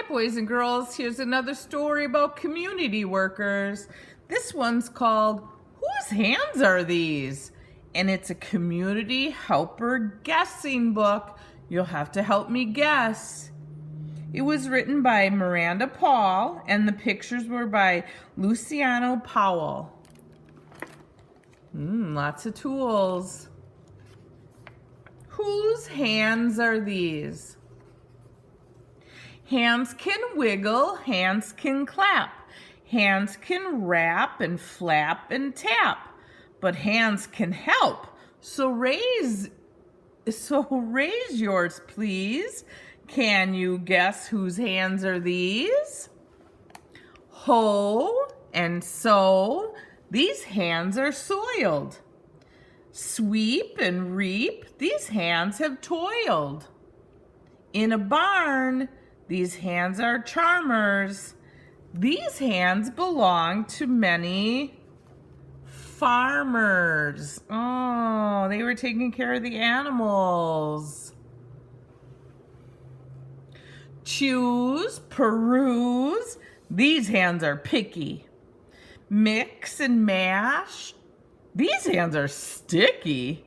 boys and girls, here's another story about community workers. This one's called Whose Hands Are These? And it's a community helper guessing book. You'll have to help me guess. It was written by Miranda Paul, and the pictures were by Luciano Powell. Lots of tools. Whose hands are these? Hands can wiggle, hands can clap. Hands can rap and flap and tap. But hands can help. So raise yours, please. Can you guess whose hands are these? Hoe and sow. These hands are soiled. Sweep and reap. These hands have toiled. In a barn, these hands are charmers. These hands belong to many farmers. Oh, they were taking care of the animals. Choose, peruse. These hands are picky. Mix and mash. These hands are sticky.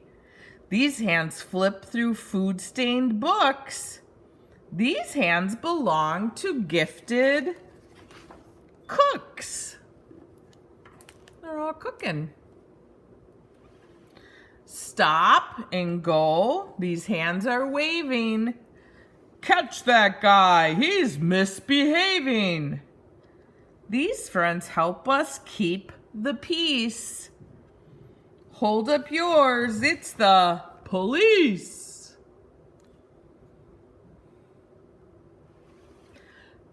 These hands flip through food-stained books. These hands belong to gifted cooks. They're all cooking. Stop and go. These hands are waving. Catch that guy. He's misbehaving. These friends help us keep the peace. Hold up yours. It's the police.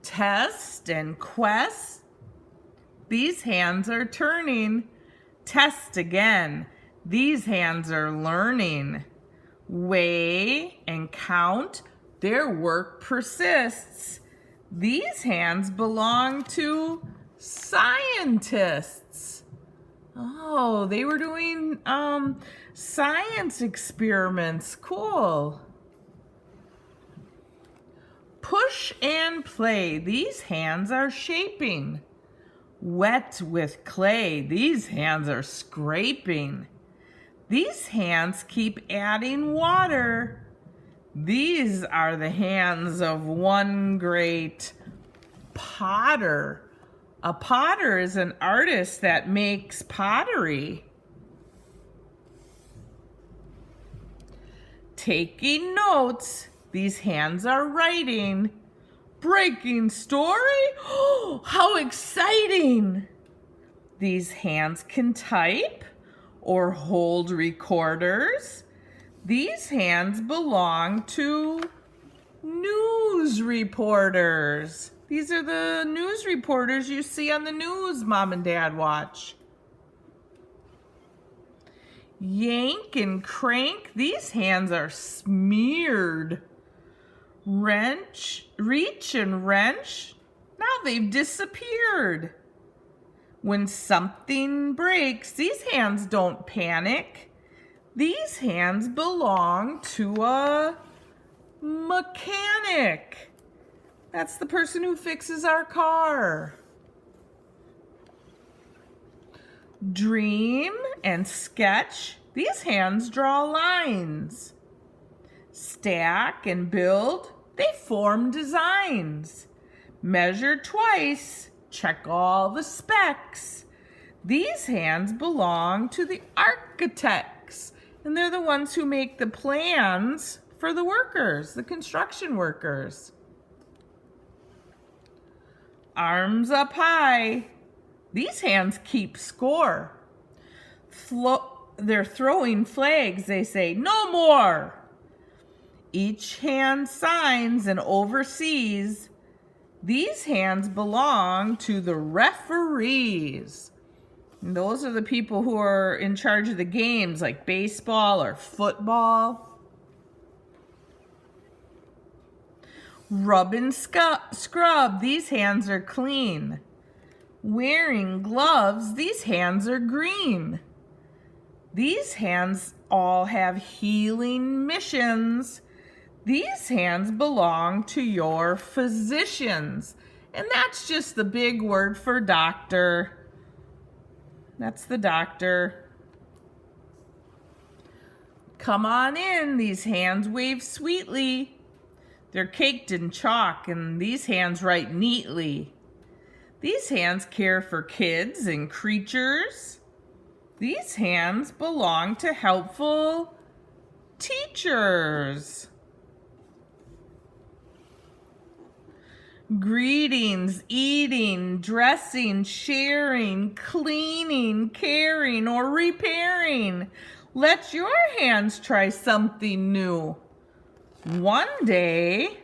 Test and quest. These hands are turning. Test again. These hands are learning. Weigh and count. Their work persists. These hands belong to scientists. Oh, they were doing science experiments. Cool. Push and play. These hands are shaping. Wet with clay. These hands are scraping. These hands keep adding water. These are the hands of one great potter. A potter is an artist that makes pottery. Taking notes. These hands are writing. Breaking story? Oh, how exciting! These hands can type or hold recorders. These hands belong to news reporters. These are the news reporters you see on the news Mom and Dad watch. Yank and crank. These hands are smeared. Reach and wrench. Now they've disappeared. When something breaks, these hands don't panic. These hands belong to a mechanic. That's the person who fixes our car. Dream and sketch. These hands draw lines. Stack and build. They form designs. Measure twice. Check all the specs. These hands belong to the architects, and they're the ones who make the plans for the workers, the construction workers. Arms up high. These hands keep score. They're throwing flags. They say, "No more." Each hand signs and oversees. These hands belong to the referees. And those are the people who are in charge of the games like baseball or football. Rub and scrub. These hands are clean. Wearing gloves. These hands are green. These hands all have healing missions. These hands belong to your physicians. And that's just the big word for doctor. That's the doctor. Come on in. These hands wave sweetly. They're caked in chalk, and these hands write neatly. These hands care for kids and creatures. These hands belong to helpful teachers. Greetings, eating, dressing, sharing, cleaning, caring, or repairing. Let your hands try something new. One day,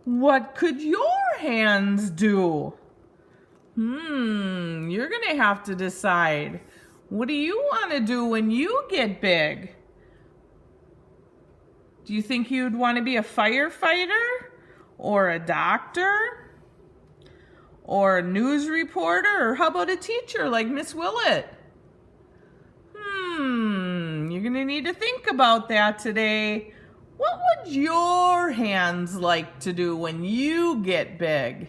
what could your hands do? You're gonna have to decide. What do you want to do when you get big? Do you think you'd want to be a firefighter? Or a doctor? Or a news reporter? Or how about a teacher like Miss Willett? You're going to need to think about that today. What would your hands like to do when you get big?